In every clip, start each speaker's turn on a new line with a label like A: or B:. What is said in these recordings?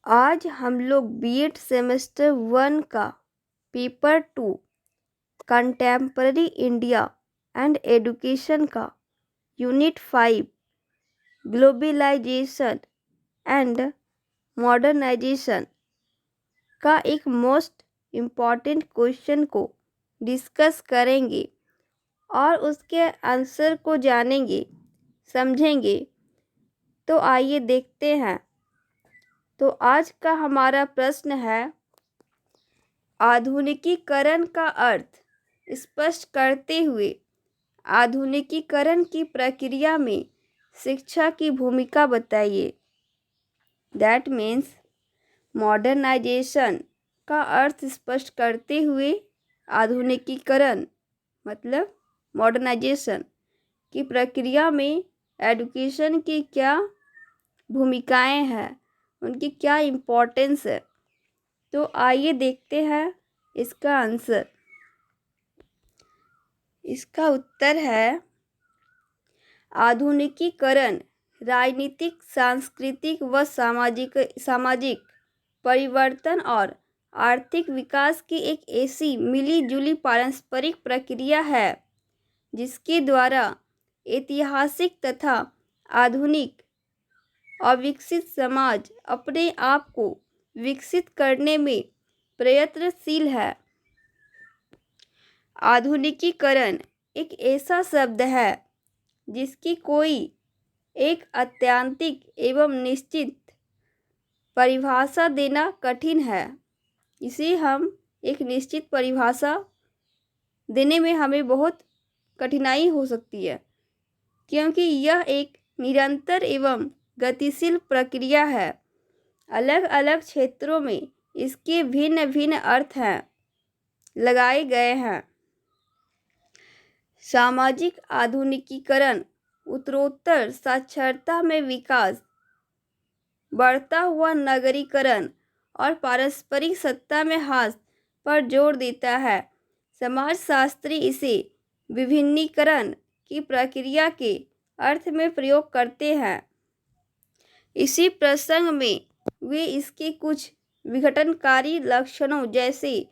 A: आज हम लोग बीएड सेमेस्टर 1 का paper 2 contemporary India and education का यूनिट 5 ग्लोबलाइजेशन एंड मॉडर्नाइजेशन का एक मोस्ट इम्पॉर्टेंट क्वेश्चन को डिस्कस करेंगे और उसके आंसर को जानेंगे, समझेंगे। तो आइए देखते हैं। तो आज का हमारा प्रश्न है, आधुनिकीकरण का अर्थ स्पष्ट करते हुए आधुनिकीकरण की प्रक्रिया में शिक्षा की भूमिका बताइए। दैट मीन्स मॉडर्नाइजेशन का अर्थ स्पष्ट करते हुए आधुनिकीकरण मतलब मॉडर्नाइजेशन की प्रक्रिया में एजुकेशन की क्या भूमिकाएं हैं, उनकी क्या इम्पोर्टेंस है। तो आइए देखते हैं इसका आंसर। इसका उत्तर है, आधुनिकीकरण राजनीतिक, सांस्कृतिक व सामाजिक परिवर्तन और आर्थिक विकास की एक ऐसी मिली-जुली पारस्परिक प्रक्रिया है जिसके द्वारा ऐतिहासिक तथा आधुनिक अविकसित समाज अपने आप को विकसित करने में प्रयत्नशील है। आधुनिकीकरण एक ऐसा शब्द है जिसकी कोई एक आत्यंतिक एवं निश्चित परिभाषा देना कठिन है। इसे हम एक निश्चित परिभाषा देने में हमें बहुत कठिनाई हो सकती है, क्योंकि यह एक निरंतर एवं गतिशील प्रक्रिया है। अलग अलग क्षेत्रों में इसके भिन्न भिन्न अर्थ हैं लगाए गए हैं। सामाजिक आधुनिकीकरण उत्तरोत्तर साक्षरता में विकास, बढ़ता हुआ नगरीकरण और पारस्परिक सत्ता में ह्रास पर जोर देता है। समाजशास्त्री इसे विभिन्नीकरण की प्रक्रिया के अर्थ में प्रयोग करते हैं। इसी प्रसंग में वे इसके कुछ विघटनकारी लक्षणों जैसे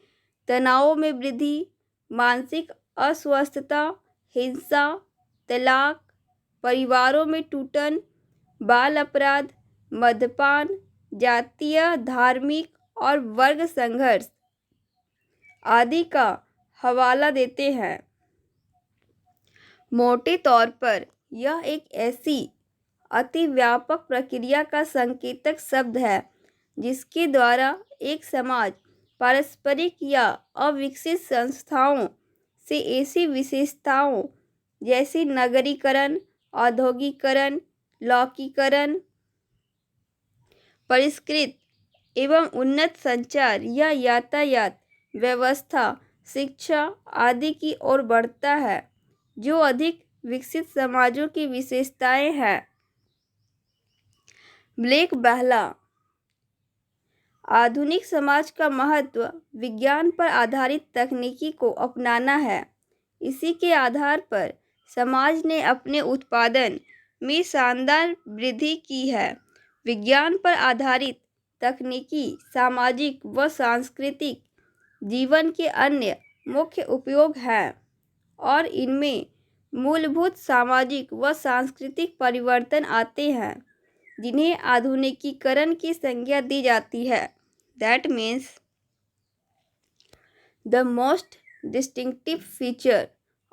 A: तनाव में वृद्धि, मानसिक अस्वस्थता, हिंसा, तलाक, परिवारों में टूटन, बाल अपराध, मद्यपान, जातीय, धार्मिक और वर्ग संघर्ष आदि का हवाला देते हैं। मोटे तौर पर यह एक ऐसी अति व्यापक प्रक्रिया का संकेतक शब्द है जिसके द्वारा एक समाज पारस्परिक या अविकसित संस्थाओं से ऐसी विशेषताओं जैसे नगरीकरण, औद्योगिकरण, लौकीकरण, परिष्कृत एवं उन्नत संचार या यातायात व्यवस्था, शिक्षा आदि की ओर बढ़ता है, जो अधिक विकसित समाजों की विशेषताएं हैं। ब्लेक बहला, आधुनिक समाज का महत्व विज्ञान पर आधारित तकनीकी को अपनाना है। इसी के आधार पर समाज ने अपने उत्पादन में शानदार वृद्धि की है। विज्ञान पर आधारित तकनीकी सामाजिक व सांस्कृतिक जीवन के अन्य मुख्य उपयोग हैं और इनमें मूलभूत सामाजिक व सांस्कृतिक परिवर्तन आते हैं जिन्हें आधुनिकीकरण की संज्ञा दी जाती है। That means the most distinctive feature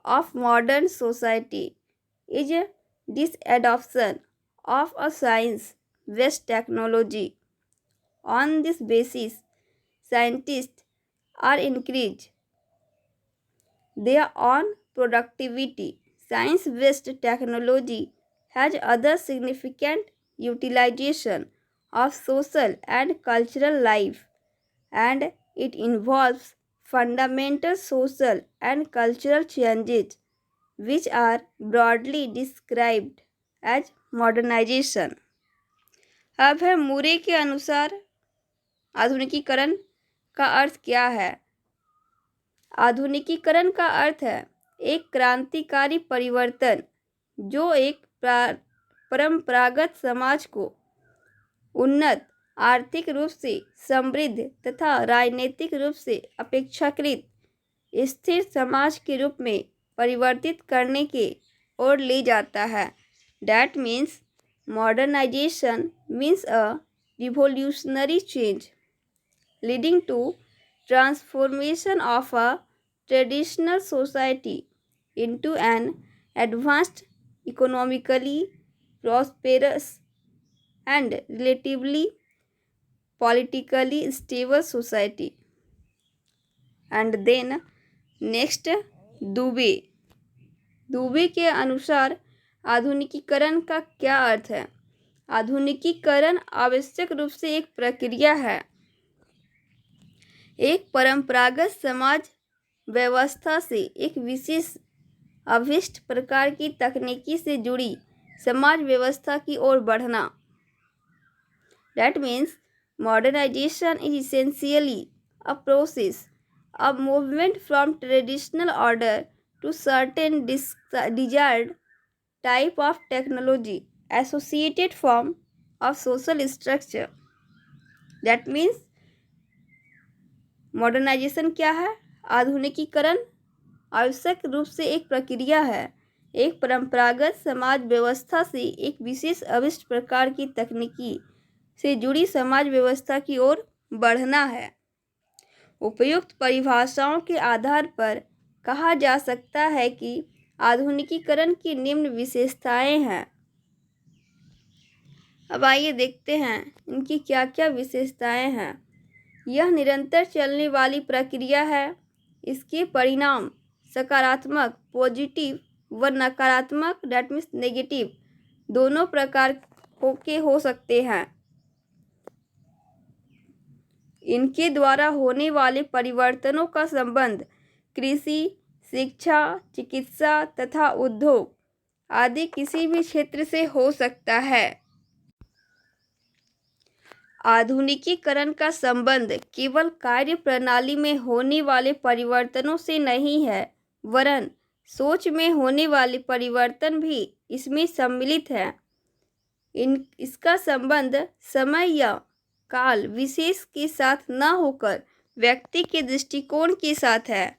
A: of modern society is this adoption of a science-based technology. On this basis, scientists are increased their own productivity. Science-based technology has other significant utilization of social and cultural life, and it involves fundamental social and cultural changes which are broadly described as modernization. अब है मुरे के अनुसार आधुनिकीकरण का अर्थ क्या है। आधुनिकीकरण का अर्थ है एक क्रांतिकारी परिवर्तन जो एक परंपरागत समाज को उन्नत आर्थिक रूप से समृद्ध तथा राजनीतिक रूप से अपेक्षाकृत स्थिर समाज के रूप में परिवर्तित करने के ओर ले जाता है। That means modernization means a revolutionary change leading to transformation of a traditional society into an advanced, economically prosperous and relatively politically stable society. And then next, Dubey. Dubey के अनुसार आधुनिकीकरण का क्या अर्थ है? आधुनिकीकरण आवश्यक रूप से एक प्रक्रिया है, एक परंपरागत समाज व्यवस्था से एक विशेष अभिष्ट प्रकार की तकनीकी से जुड़ी समाज व्यवस्था की ओर बढ़ना। That means modernization is essentially a process, a movement from traditional order to certain desired type of technology, associated form of social structure. That means modernization क्या है? आधुनिकीकरण आवश्यक रूप से एक प्रक्रिया है, एक परंपरागत समाज व्यवस्था से एक विशेष अभिष्ट प्रकार की तकनीकी से जुड़ी समाज व्यवस्था की ओर बढ़ना है। उपयुक्त परिभाषाओं के आधार पर कहा जा सकता है कि आधुनिकीकरण की निम्न विशेषताएं हैं। अब आइए देखते हैं इनकी क्या क्या विशेषताएं हैं। यह निरंतर चलने वाली प्रक्रिया है। इसके परिणाम सकारात्मक पॉजिटिव व नकारात्मक दैट मीन्स नेगेटिव दोनों प्रकार के हो सकते हैं। इनके द्वारा होने वाले परिवर्तनों का संबंध कृषि, शिक्षा, चिकित्सा तथा उद्योग आदि किसी भी क्षेत्र से हो सकता है। आधुनिकीकरण का संबंध केवल कार्य प्रणाली में होने वाले परिवर्तनों से नहीं है, वरन सोच में होने वाले परिवर्तन भी इसमें सम्मिलित है। इसका संबंध समय या काल विशेष के साथ न होकर व्यक्ति के दृष्टिकोण के साथ है।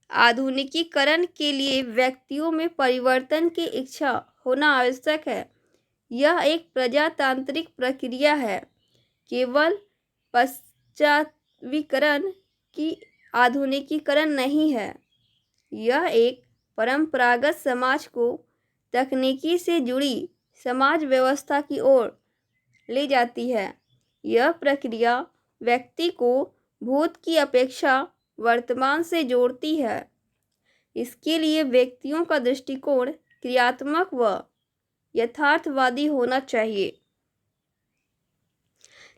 A: आधुनिकीकरण के लिए व्यक्तियों में परिवर्तन की इच्छा होना आवश्यक है। यह एक प्रजातांत्रिक प्रक्रिया है। केवल पाश्चात्यीकरण की आधुनिकीकरण नहीं है। यह एक परंपरागत समाज को तकनीकी से जुड़ी समाज व्यवस्था की ओर ले जाती है। यह प्रक्रिया व्यक्ति को भूत की अपेक्षा वर्तमान से जोड़ती है। इसके लिए व्यक्तियों का दृष्टिकोण क्रियात्मक व यथार्थवादी होना चाहिए।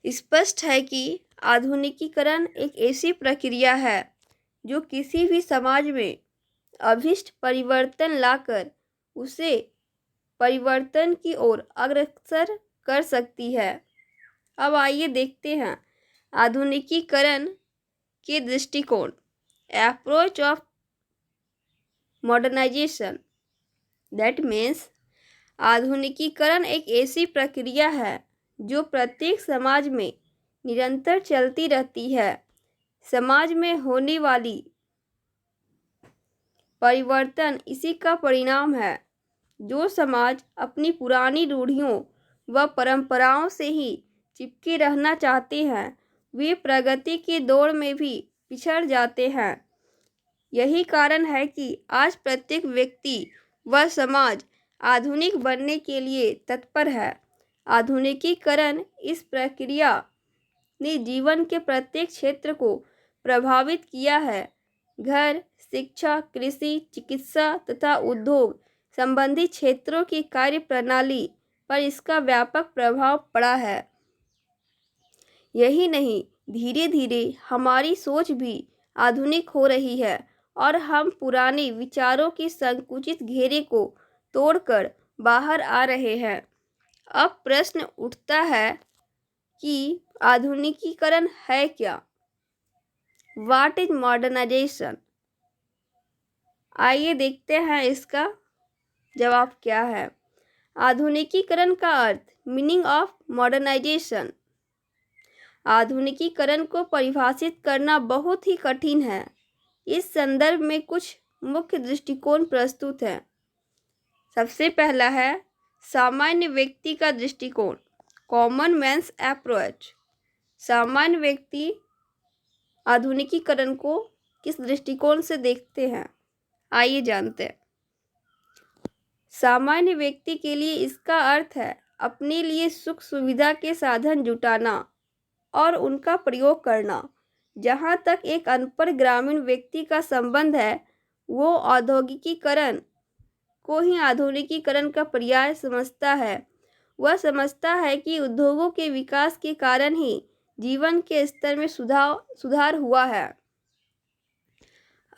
A: स्पष्ट है कि आधुनिकीकरण एक ऐसी प्रक्रिया है जो किसी भी समाज में अभिष्ट परिवर्तन लाकर उसे परिवर्तन की ओर अग्रसर कर सकती है। अब आइए देखते हैं आधुनिकीकरण के दृष्टिकोण। Approach of modernization that means आधुनिकीकरण एक ऐसी प्रक्रिया है जो प्रत्येक समाज में निरंतर चलती रहती है। समाज में होने वाली परिवर्तन इसी का परिणाम है। जो समाज अपनी पुरानी रूढ़ियों व परंपराओं से ही चिपके रहना चाहते हैं, वे प्रगति की दौड़ में भी पिछड़ जाते हैं। यही कारण है कि आज प्रत्येक व्यक्ति व समाज आधुनिक बनने के लिए तत्पर है। आधुनिकीकरण इस प्रक्रिया ने जीवन के प्रत्येक क्षेत्र को प्रभावित किया है। घर, शिक्षा, कृषि, चिकित्सा तथा उद्योग संबंधी क्षेत्रों की कार्य प्रणाली पर इसका व्यापक प्रभाव पड़ा है। यही नहीं, धीरे धीरे हमारी सोच भी आधुनिक हो रही है और हम पुराने विचारों के संकुचित घेरे को तोड़कर बाहर आ रहे हैं। अब प्रश्न उठता है कि आधुनिकीकरण है क्या? What is modernization? आइए देखते हैं इसका जवाब क्या है। आधुनिकीकरण का अर्थ, मीनिंग ऑफ मॉडर्नाइजेशन। आधुनिकीकरण को परिभाषित करना बहुत ही कठिन है। इस संदर्भ में कुछ मुख्य दृष्टिकोण प्रस्तुत हैं। सबसे पहला है सामान्य व्यक्ति का दृष्टिकोण, कॉमन मैन्स अप्रोच। सामान्य व्यक्ति आधुनिकीकरण को किस दृष्टिकोण से देखते हैं, आइए जानते हैं। सामान्य व्यक्ति के लिए इसका अर्थ है अपने लिए सुख सुविधा के साधन जुटाना और उनका प्रयोग करना। जहाँ तक एक अनपढ़ ग्रामीण व्यक्ति का संबंध है, वो औद्योगिकीकरण को ही आधुनिकीकरण का पर्याय समझता है। वह समझता है कि उद्योगों के विकास के कारण ही जीवन के स्तर में सुधार हुआ है।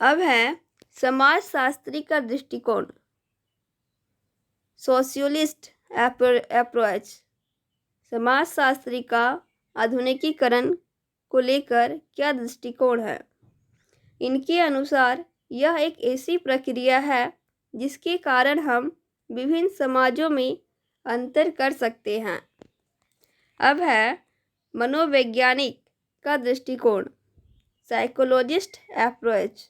A: अब है समाजशास्त्री का दृष्टिकोण, सोशियोलिस्ट अप्रोच। समाजशास्त्री का आधुनिकीकरण को लेकर क्या दृष्टिकोण है? इनके अनुसार यह एक ऐसी प्रक्रिया है जिसके कारण हम विभिन्न समाजों में अंतर कर सकते हैं। अब है मनोवैज्ञानिक का दृष्टिकोण, साइकोलॉजिस्ट अप्रोच।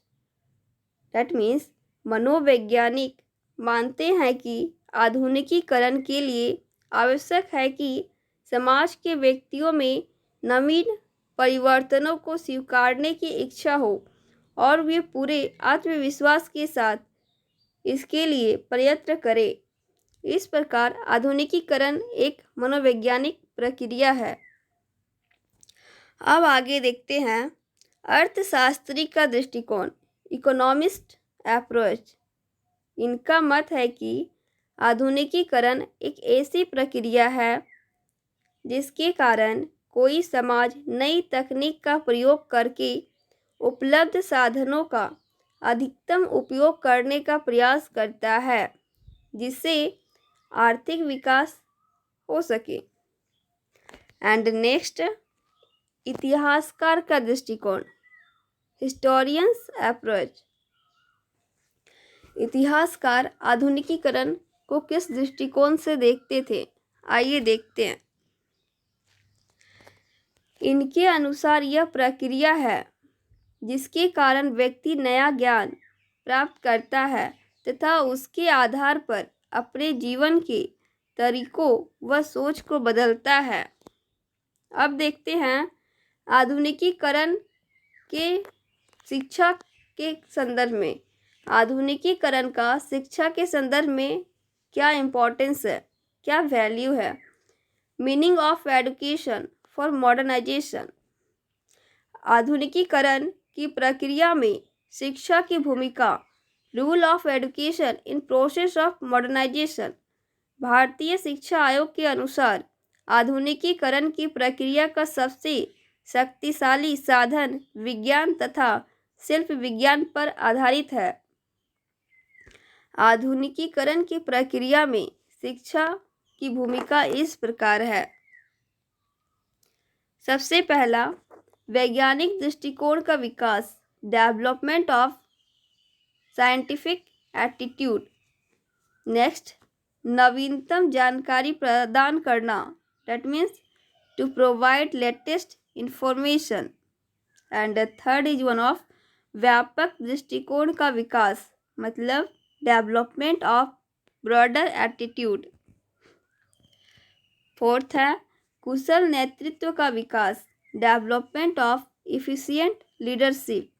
A: दैट मीन्स मनोवैज्ञानिक मानते हैं कि आधुनिकीकरण के लिए आवश्यक है कि समाज के व्यक्तियों में नवीन परिवर्तनों को स्वीकारने की इच्छा हो और वे पूरे आत्मविश्वास के साथ इसके लिए प्रयत्न करें। इस प्रकार आधुनिकीकरण एक मनोवैज्ञानिक प्रक्रिया है। अब आगे देखते हैं अर्थशास्त्री का दृष्टिकोण, इकोनॉमिस्ट अप्रोच। इनका मत है कि आधुनिकीकरण एक ऐसी प्रक्रिया है जिसके कारण कोई समाज नई तकनीक का प्रयोग करके उपलब्ध साधनों का अधिकतम उपयोग करने का प्रयास करता है, जिससे आर्थिक विकास हो सके। एंड नेक्स्ट, इतिहासकार का दृष्टिकोण, हिस्टोरियंस अप्रोच। इतिहासकार आधुनिकीकरण को किस दृष्टिकोण से देखते थे, आइए देखते हैं। इनके अनुसार यह प्रक्रिया है जिसके कारण व्यक्ति नया ज्ञान प्राप्त करता है तथा उसके आधार पर अपने जीवन के तरीकों व सोच को बदलता है। अब देखते हैं आधुनिकीकरण के शिक्षा के संदर्भ में, आधुनिकीकरण का शिक्षा के संदर्भ में क्या इम्पोर्टेंस है, क्या वैल्यू है। Meaning of education for modernization. आधुनिकीकरण की प्रक्रिया में शिक्षा की भूमिका, rule of education in process of modernization. भारतीय शिक्षा आयोग के अनुसार आधुनिकीकरण की प्रक्रिया का सबसे शक्तिशाली साधन विज्ञान तथा शिल्प विज्ञान पर आधारित है। आधुनिकीकरण की प्रक्रिया में शिक्षा की भूमिका इस प्रकार है। सबसे पहला, वैज्ञानिक दृष्टिकोण का विकास, development of scientific attitude. Next, नवीनतम जानकारी प्रदान करना, that means to provide latest information. And third is one of व्यापक दृष्टिकोण का विकास, मतलब development of broader attitude. Fourth है कुशल नेतृत्व का विकास, development of efficient leadership.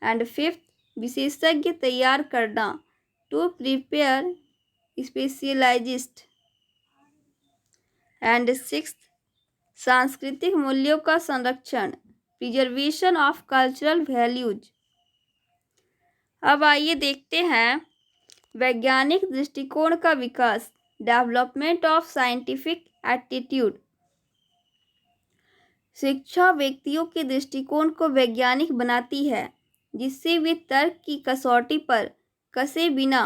A: And fifth, विशेषज्ञ तैयार करना, to prepare specialist. And sixth, सांस्कृतिक मूल्यों का संरक्षण, प्रिजर्वेशन ऑफ कल्चरल वैल्यूज। अब आइए देखते हैं वैज्ञानिक दृष्टिकोण का विकास, डेवलपमेंट ऑफ साइंटिफिक एटीट्यूड। शिक्षा व्यक्तियों के दृष्टिकोण को वैज्ञानिक बनाती है, जिससे वे तर्क की कसौटी पर कसे बिना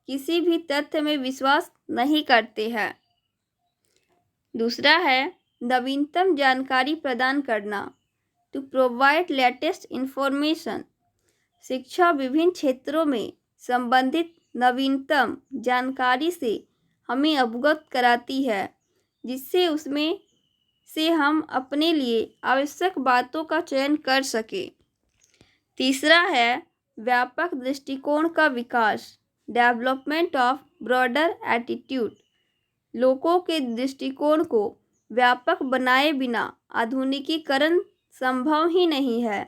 A: किसी भी तथ्य में विश्वास नहीं करते हैं। दूसरा है नवीनतम जानकारी प्रदान करना, टू प्रोवाइड लेटेस्ट इंफॉर्मेशन। शिक्षा विभिन्न क्षेत्रों में संबंधित नवीनतम जानकारी से हमें अवगत कराती है, जिससे उसमें से हम अपने लिए आवश्यक बातों का चयन कर सकें। तीसरा है व्यापक दृष्टिकोण का विकास, डेवलपमेंट ऑफ ब्रॉडर एटीट्यूड। लोगों के दृष्टिकोण को व्यापक बनाए बिना आधुनिकीकरण संभव ही नहीं है।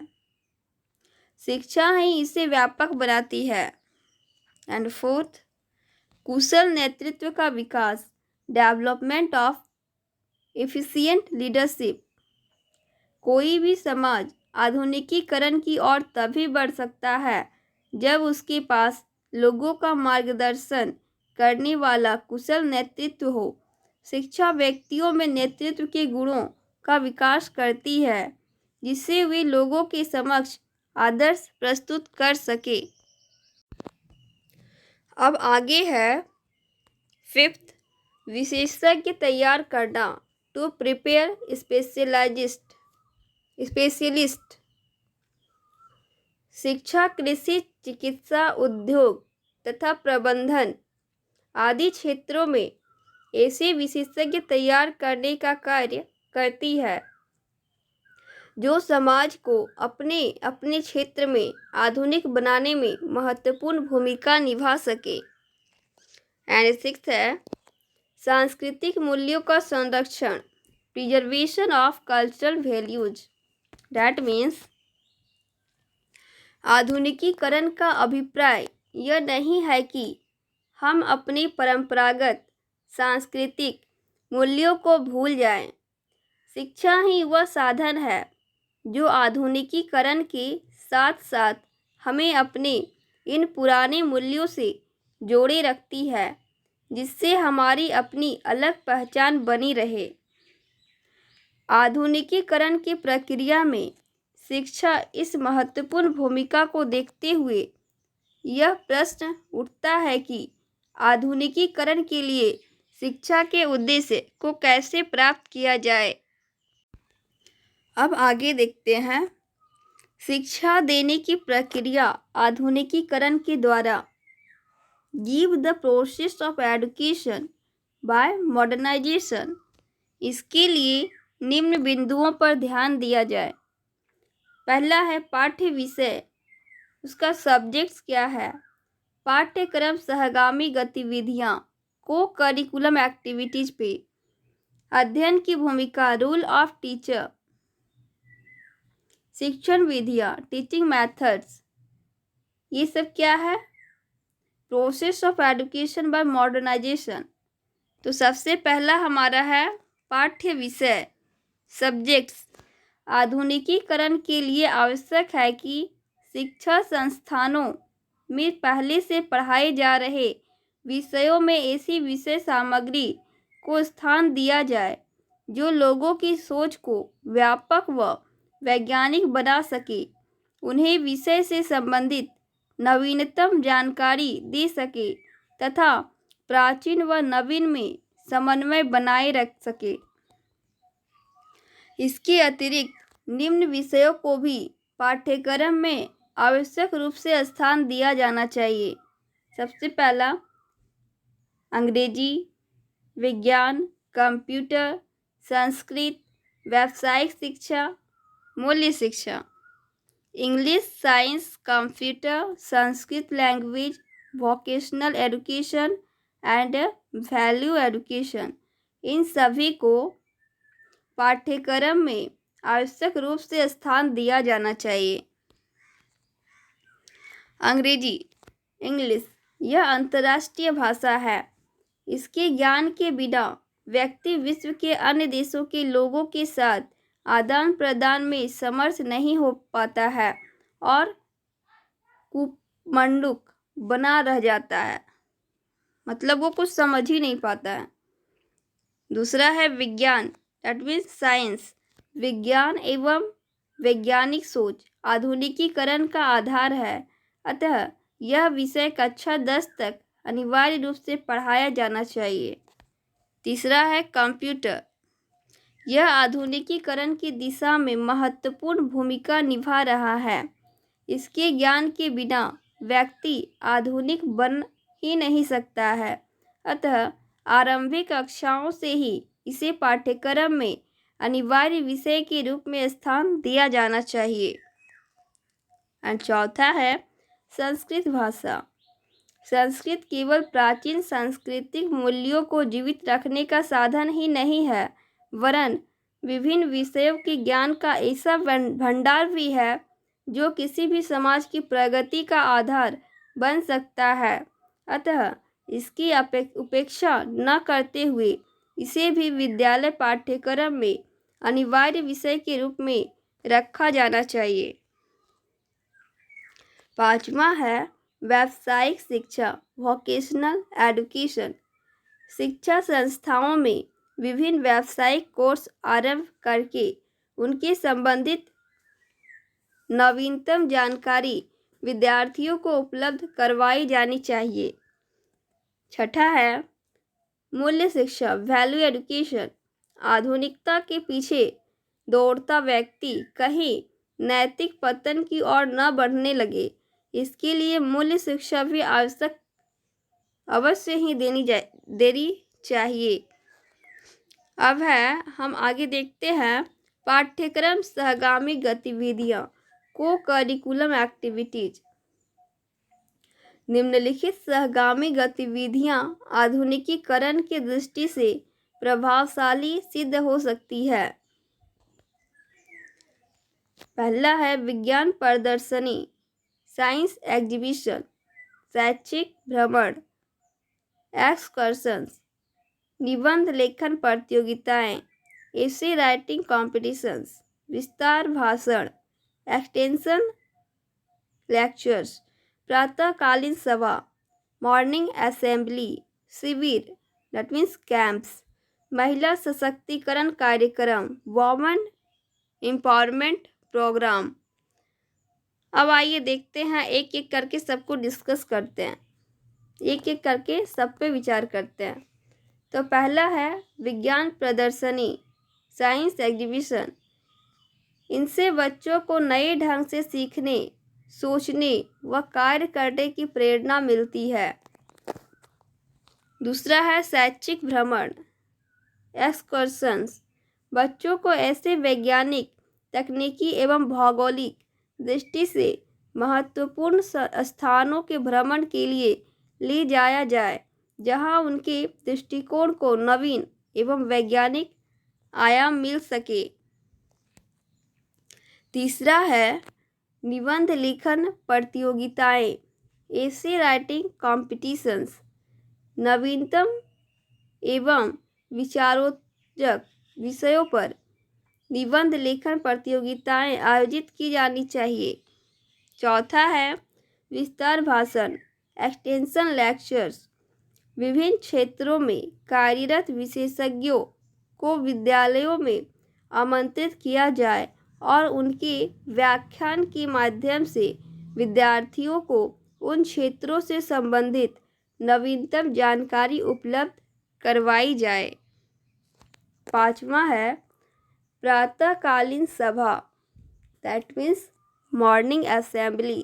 A: शिक्षा ही इसे व्यापक बनाती है। एंड फोर्थ, कुशल नेतृत्व का विकास, डेवलपमेंट ऑफ एफिशिएंट लीडरशिप। कोई भी समाज आधुनिकीकरण की ओर तभी बढ़ सकता है जब उसके पास लोगों का मार्गदर्शन करने वाला कुशल नेतृत्व हो। शिक्षा व्यक्तियों में नेतृत्व के गुणों का विकास करती है जिससे वे लोगों के समक्ष आदर्श प्रस्तुत कर सके। अब आगे है फिफ्थ, विशेषज्ञ तैयार करना, टू प्रिपेयर स्पेशलिस्ट। शिक्षा, कृषि, चिकित्सा, उद्योग तथा प्रबंधन आदि क्षेत्रों में ऐसे विशेषज्ञ तैयार करने का कार्य करती है जो समाज को अपने अपने क्षेत्र में आधुनिक बनाने में महत्वपूर्ण भूमिका निभा सके। एंड सिक्स्थ है सांस्कृतिक मूल्यों का संरक्षण, preservation of cultural values. That means आधुनिकीकरण का अभिप्राय यह नहीं है कि हम अपनी परंपरागत सांस्कृतिक मूल्यों को भूल जाएं। शिक्षा ही वह साधन है जो आधुनिकीकरण के साथ साथ हमें अपने इन पुराने मूल्यों से जोड़े रखती है जिससे हमारी अपनी अलग पहचान बनी रहे। आधुनिकीकरण की प्रक्रिया में शिक्षा इस महत्वपूर्ण भूमिका को देखते हुए यह प्रश्न उठता है कि आधुनिकीकरण के लिए शिक्षा के उद्देश्य को कैसे प्राप्त किया जाए। अब आगे देखते हैं शिक्षा देने की प्रक्रिया आधुनिकीकरण के द्वारा। Give the process of education by modernization. इसके लिए निम्न बिंदुओं पर ध्यान दिया जाए। पहला है पाठ्य विषय, उसका सब्जेक्ट्स क्या है। पाठ्यक्रम सहगामी गतिविधियाँ, को करिकुलम एक्टिविटीज पे। अध्ययन की भूमिका, रूल ऑफ टीचर। शिक्षण विधियाँ, टीचिंग मेथड्स। ये सब क्या है, process of education by modernization. तो सबसे पहला हमारा है पाठ्य विषय, सब्जेक्ट्स। आधुनिकीकरण के लिए आवश्यक है कि शिक्षा संस्थानों में पहले से पढ़ाए जा रहे विषयों में ऐसी विषय सामग्री को स्थान दिया जाए जो लोगों की सोच को व्यापक व वैज्ञानिक बना सके, उन्हें विषय से संबंधित नवीनतम जानकारी दे सके तथा प्राचीन व नवीन में समन्वय बनाए रख सके। इसके अतिरिक्त निम्न विषयों को भी पाठ्यक्रम में आवश्यक रूप से स्थान दिया जाना चाहिए। सबसे पहला अंग्रेजी, विज्ञान, कंप्यूटर, संस्कृत, व्यावसायिक शिक्षा, मूल्य शिक्षा। English, science, computer, Sanskrit language, vocational education and value education. इन सभी को पाठ्यक्रम में आवश्यक रूप से स्थान दिया जाना चाहिए। अंग्रेजी, इंग्लिश, यह अंतर्राष्ट्रीय भाषा है। इसके ज्ञान के बिना व्यक्ति विश्व के अन्य देशों के लोगों के साथ आदान प्रदान में समर्थ नहीं हो पाता है और कुमंडूक बना रह जाता है, मतलब वो कुछ समझ ही नहीं पाता है। दूसरा है विज्ञान, दैट मीन्स साइंस। विज्ञान एवं वैज्ञानिक सोच आधुनिकीकरण का आधार है, अतः यह विषय कक्षा 10 तक अनिवार्य रूप से पढ़ाया जाना चाहिए। तीसरा है कंप्यूटर। यह आधुनिकीकरण की दिशा में महत्वपूर्ण भूमिका निभा रहा है। इसके ज्ञान के बिना व्यक्ति आधुनिक बन ही नहीं सकता है, अतः आरंभिक कक्षाओं से ही इसे पाठ्यक्रम में अनिवार्य विषय के रूप में स्थान दिया जाना चाहिए। एंड चौथा है संस्कृत भाषा। संस्कृत केवल प्राचीन सांस्कृतिक मूल्यों को जीवित रखने का साधन ही नहीं है, वरन विभिन्न विषयों के ज्ञान का ऐसा भंडार भी है जो किसी भी समाज की प्रगति का आधार बन सकता है। अतः इसकी उपेक्षा न करते हुए इसे भी विद्यालय पाठ्यक्रम में अनिवार्य विषय के रूप में रखा जाना चाहिए। पांचवा है व्यावसायिक शिक्षा, वोकेशनल एजुकेशन। शिक्षा संस्थाओं में विभिन्न व्यावसायिक कोर्स आरंभ करके उनके संबंधित नवीनतम जानकारी विद्यार्थियों को उपलब्ध करवाई जानी चाहिए। छठा है मूल्य शिक्षा, वैल्यू एजुकेशन। आधुनिकता के पीछे दौड़ता व्यक्ति कहीं नैतिक पतन की ओर न बढ़ने लगे, इसके लिए मूल्य शिक्षा भी अवश्य ही देनी चाहिए। अब है हम आगे देखते हैं पाठ्यक्रम सहगामी गतिविधियां, को करिकुलम एक्टिविटीज। निम्नलिखित सहगामी गतिविधियां आधुनिकीकरण की दृष्टि से प्रभावशाली सिद्ध हो सकती है। पहला है विज्ञान प्रदर्शनी, साइंस एग्जीबिशन, शैक्षिक भ्रमण, एक्सकर्शंस, निबंध लेखन प्रतियोगिताएं, एसे राइटिंग कॉम्पिटिशन्स, विस्तार भाषण, एक्सटेंशन लेक्चर्स, प्रातःकालीन सभा, मॉर्निंग असेंबली, शिविर दैट मीन्स कैंप्स, महिला सशक्तिकरण कार्यक्रम, वुमेन एम्पावरमेंट प्रोग्राम। अब आइए देखते हैं, एक एक करके सबको डिस्कस करते हैं, एक एक करके सब पे विचार करते हैं। तो पहला है विज्ञान प्रदर्शनी, साइंस एग्जीबिशन। इनसे बच्चों को नए ढंग से सीखने, सोचने व कार्य करने की प्रेरणा मिलती है। दूसरा है शैक्षिक भ्रमण, एक्सकर्शंस। बच्चों को ऐसे वैज्ञानिक, तकनीकी एवं भौगोलिक दृष्टि से महत्वपूर्ण स्थानों के भ्रमण के लिए ले जाया जाए जहां उनके दृष्टिकोण को नवीन एवं वैज्ञानिक आयाम मिल सके। तीसरा है निबंध लेखन प्रतियोगिताएं, एसे राइटिंग कॉम्पिटिशन्स। नवीनतम एवं विचारोत्तेजक विषयों पर निबंध लेखन प्रतियोगिताएं आयोजित की जानी चाहिए। चौथा है विस्तार भाषण, एक्सटेंशन लेक्चर्स। विभिन्न क्षेत्रों में कार्यरत विशेषज्ञों को विद्यालयों में आमंत्रित किया जाए और उनके व्याख्यान के माध्यम से विद्यार्थियों को उन क्षेत्रों से संबंधित नवीनतम जानकारी उपलब्ध करवाई जाए। पांचवा है प्रातःकालीन सभा, दैट मीन्स मॉर्निंग असेंबली।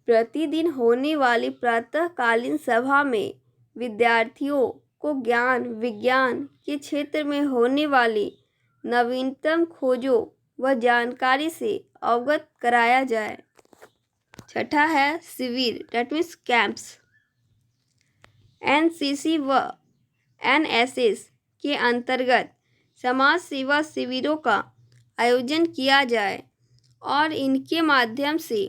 A: प्रतिदिन होने वाली प्रातःकालीन सभा में विद्यार्थियों को ज्ञान विज्ञान के क्षेत्र में होने वाली नवीनतम खोजों व जानकारी से अवगत कराया जाए। छठा है शिविर, दैट मीन्स कैंप्स। एनसीसी व एनएसएस के अंतर्गत समाज सेवा शिविरों का आयोजन किया जाए और इनके माध्यम से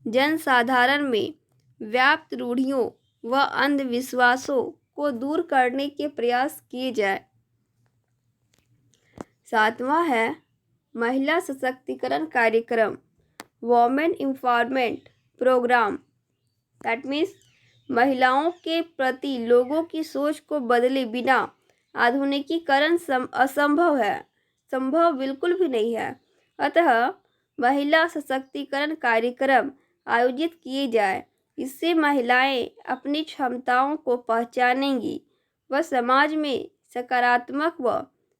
A: जनसाधारण में व्याप्त रूढ़ियों व अंधविश्वासों को दूर करने के प्रयास किए जाए। सातवां है महिला सशक्तिकरण कार्यक्रम, women empowerment program. That means महिलाओं के प्रति लोगों की सोच को बदले बिना आधुनिकीकरण असंभव है, संभव बिल्कुल भी नहीं है। अतः महिला सशक्तिकरण कार्यक्रम आयोजित किए जाए, इससे महिलाएं अपनी क्षमताओं को पहचानेंगी व समाज में सकारात्मक व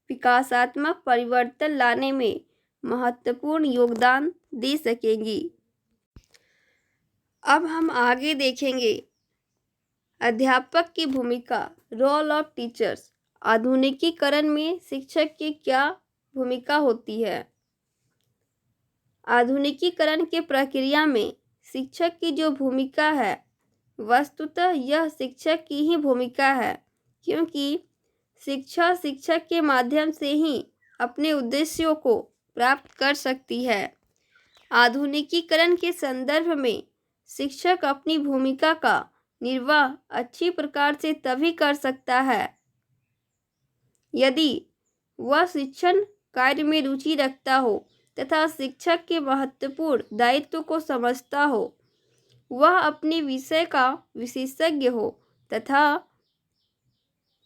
A: विकासात्मक परिवर्तन लाने में महत्वपूर्ण योगदान दे सकेंगी। अब हम आगे देखेंगे अध्यापक की भूमिका, रोल ऑफ टीचर्स। आधुनिकीकरण में शिक्षक की क्या भूमिका होती है? आधुनिकीकरण के प्रक्रिया में शिक्षक की जो भूमिका है, वस्तुतः यह शिक्षक की ही भूमिका है, क्योंकि शिक्षक के माध्यम से ही अपने उद्देश्यों को प्राप्त कर सकती है। आधुनिकीकरण के संदर्भ में शिक्षक अपनी भूमिका का निर्वाह अच्छी प्रकार से तभी कर सकता है यदि वह शिक्षण कार्य में रुचि रखता हो तथा शिक्षक के महत्वपूर्ण दायित्व को समझता हो, वह अपने विषय का विशेषज्ञ हो तथा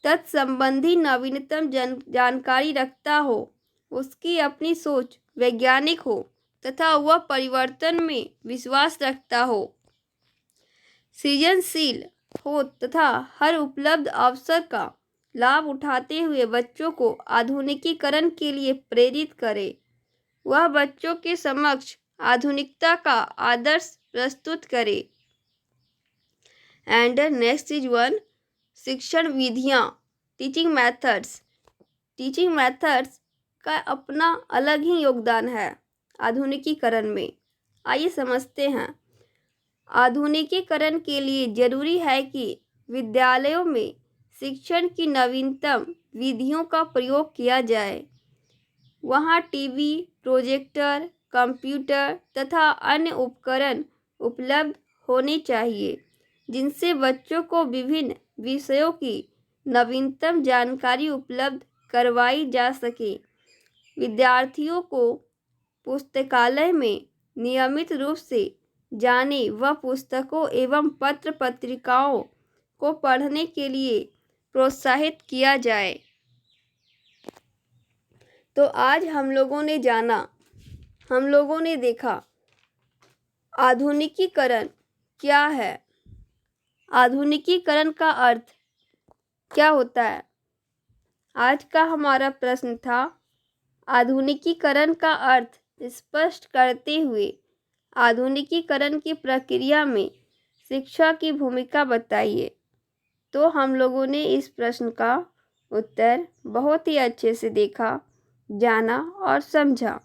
A: तत्संबंधी नवीनतम जानकारी रखता हो, उसकी अपनी सोच वैज्ञानिक हो तथा वह परिवर्तन में विश्वास रखता हो, सृजनशील हो तथा हर उपलब्ध अवसर का लाभ उठाते हुए बच्चों को आधुनिकीकरण के लिए प्रेरित करे। वह बच्चों के समक्ष आधुनिकता का आदर्श प्रस्तुत करे। एंड नेक्स्ट इज वन, शिक्षण विधियाँ, टीचिंग मेथड्स। टीचिंग मेथड्स का अपना अलग ही योगदान है आधुनिकीकरण में। आइए समझते हैं। आधुनिकीकरण के लिए जरूरी है कि विद्यालयों में शिक्षण की नवीनतम विधियों का प्रयोग किया जाए। वहाँ टीवी, प्रोजेक्टर, कंप्यूटर तथा अन्य उपकरण उपलब्ध होने चाहिए जिनसे बच्चों को विभिन्न विषयों की नवीनतम जानकारी उपलब्ध करवाई जा सके। विद्यार्थियों को पुस्तकालय में नियमित रूप से जाने व पुस्तकों एवं पत्र पत्रिकाओं को पढ़ने के लिए प्रोत्साहित किया जाए। तो आज हम लोगों ने जाना, हम लोगों ने देखा आधुनिकीकरण क्या है, आधुनिकीकरण का अर्थ क्या होता है। आज का हमारा प्रश्न था आधुनिकीकरण का अर्थ स्पष्ट करते हुए आधुनिकीकरण की प्रक्रिया में शिक्षा की भूमिका बताइए। तो हम लोगों ने इस प्रश्न का उत्तर बहुत ही अच्छे से देखा, जाना और समझा।